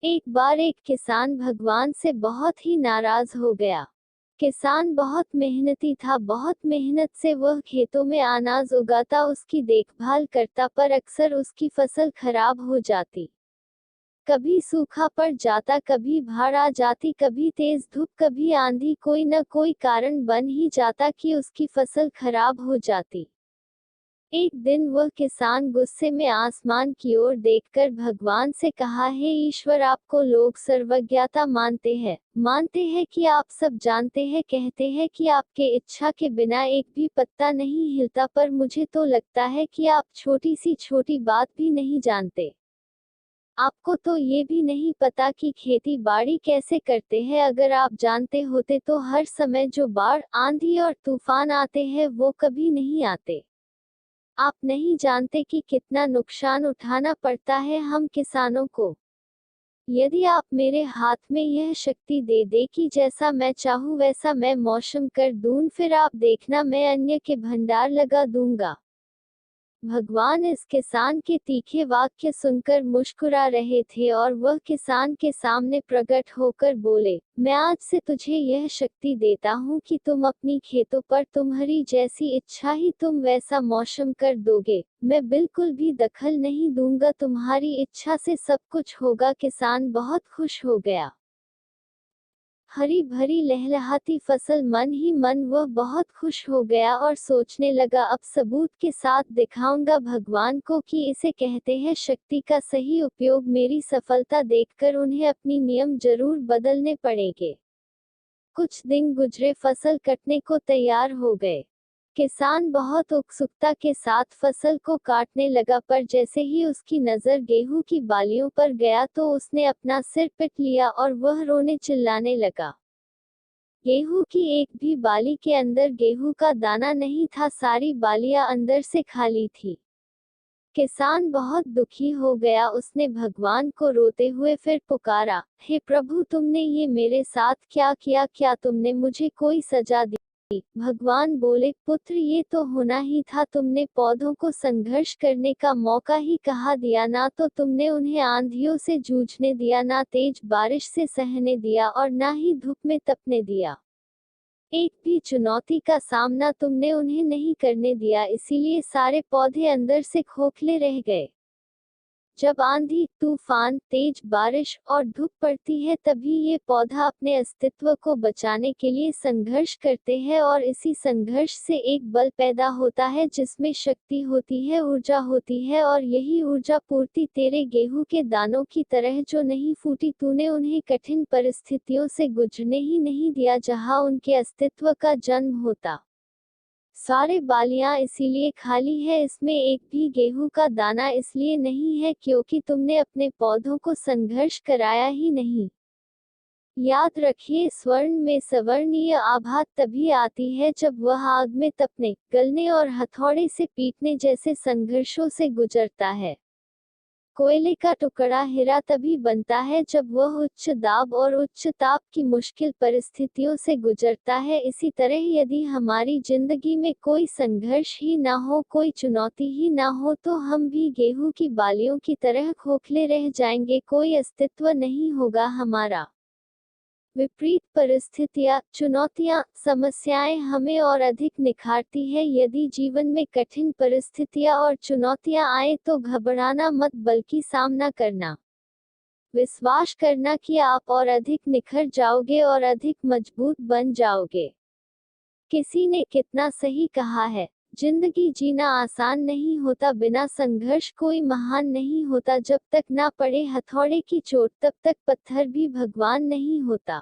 एक बार एक किसान भगवान से बहुत ही नाराज हो गया। किसान बहुत मेहनती था, बहुत मेहनत से वह खेतों में अनाज उगाता, उसकी देखभाल करता, पर अक्सर उसकी फसल खराब हो जाती। कभी सूखा पड़ जाता, कभी बाढ़ आ जाती, कभी तेज धूप, कभी आंधी, कोई न कोई कारण बन ही जाता कि उसकी फसल खराब हो जाती। एक दिन वह किसान गुस्से में आसमान की ओर देखकर भगवान से कहा, हे ईश्वर, आपको लोग सर्वज्ञता मानते हैं कि आप सब जानते हैं, कहते हैं कि आपके इच्छा के बिना एक भी पत्ता नहीं हिलता, पर मुझे तो लगता है कि आप छोटी सी छोटी बात भी नहीं जानते। आपको तो ये भी नहीं पता कि खेती बाड़ी कैसे करते हैं। अगर आप जानते होते तो हर समय जो बाढ़, आंधी और तूफान आते हैं वो कभी नहीं आते। आप नहीं जानते कि कितना नुकसान उठाना पड़ता है हम किसानों को। यदि आप मेरे हाथ में यह शक्ति दे दे कि जैसा मैं चाहूँ वैसा मैं मौसम कर दूं, फिर आप देखना मैं अन्न के भंडार लगा दूंगा। भगवान इस किसान के तीखे वाक्य सुनकर मुस्कुरा रहे थे और वह किसान के सामने प्रकट होकर बोले, मैं आज से तुझे यह शक्ति देता हूँ कि तुम अपनी खेतों पर तुम्हारी जैसी इच्छा ही तुम वैसा मौसम कर दोगे। मैं बिल्कुल भी दखल नहीं दूंगा, तुम्हारी इच्छा से सब कुछ होगा। किसान बहुत खुश हो गया। हरी भरी लहलहाती फसल, मन ही मन वह बहुत खुश हो गया और सोचने लगा, अब सबूत के साथ दिखाऊंगा भगवान को कि इसे कहते हैं शक्ति का सही उपयोग। मेरी सफलता देखकर उन्हें अपनी नियम जरूर बदलने पड़ेंगे। कुछ दिन गुजरे, फसल कटने को तैयार हो गए। किसान बहुत उत्सुकता के साथ फसल को काटने लगा, पर जैसे ही उसकी नजर गेहूं की बालियों पर गया तो उसने अपना सिर पीट लिया और वह रोने चिल्लाने लगा। गेहूं की एक भी बाली के अंदर गेहूं का दाना नहीं था, सारी बालियां अंदर से खाली थी। किसान बहुत दुखी हो गया, उसने भगवान को रोते हुए फिर पुकारा, हे प्रभु, तुमने ये मेरे साथ क्या किया? क्या तुमने मुझे कोई सजा दी? भगवान बोले, पुत्र, ये तो होना ही था। तुमने पौधों को संघर्ष करने का मौका ही कहाँ दिया? ना तो तुमने उन्हें आंधियों से जूझने दिया, ना तेज बारिश से सहने दिया, और ना ही धूप में तपने दिया। एक भी चुनौती का सामना तुमने उन्हें नहीं करने दिया, इसीलिए सारे पौधे अंदर से खोखले रह गए। जब आंधी, तूफान, तेज बारिश और धूप पड़ती है तभी ये पौधा अपने अस्तित्व को बचाने के लिए संघर्ष करते हैं, और इसी संघर्ष से एक बल पैदा होता है जिसमें शक्ति होती है, ऊर्जा होती है, और यही ऊर्जा पूर्ति तेरे गेहूं के दानों की तरह जो नहीं फूटी, तूने उन्हें कठिन परिस्थितियों से गुजरने ही नहीं दिया जहां उनके अस्तित्व का जन्म होता। सारे बालियां इसीलिए खाली है, इसमें एक भी गेहूं का दाना इसलिए नहीं है क्योंकि तुमने अपने पौधों को संघर्ष कराया ही नहीं। याद रखिए, स्वर्ण में सवर्णीय आभा तभी आती है जब वह आग में तपने, गलने और हथौड़े से पीटने जैसे संघर्षों से गुजरता है। कोयले का टुकड़ा हीरा तभी बनता है जब वह उच्च दाब और उच्च ताप की मुश्किल परिस्थितियों से गुजरता है। इसी तरह यदि हमारी जिंदगी में कोई संघर्ष ही ना हो, कोई चुनौती ही ना हो, तो हम भी गेहूं की बालियों की तरह खोखले रह जाएंगे, कोई अस्तित्व नहीं होगा हमारा। विपरीत परिस्थितियां, चुनौतियां, समस्याएं हमें और अधिक निखारती है। यदि जीवन में कठिन परिस्थितियां और चुनौतियां आए तो घबराना मत, बल्कि सामना करना। विश्वास करना कि आप और अधिक निखर जाओगे और अधिक मजबूत बन जाओगे। किसी ने कितना सही कहा है, जिंदगी जीना आसान नहीं होता, बिना संघर्ष कोई महान नहीं होता। जब तक ना पड़े हथौड़े की चोट तब तक पत्थर भी भगवान नहीं होता।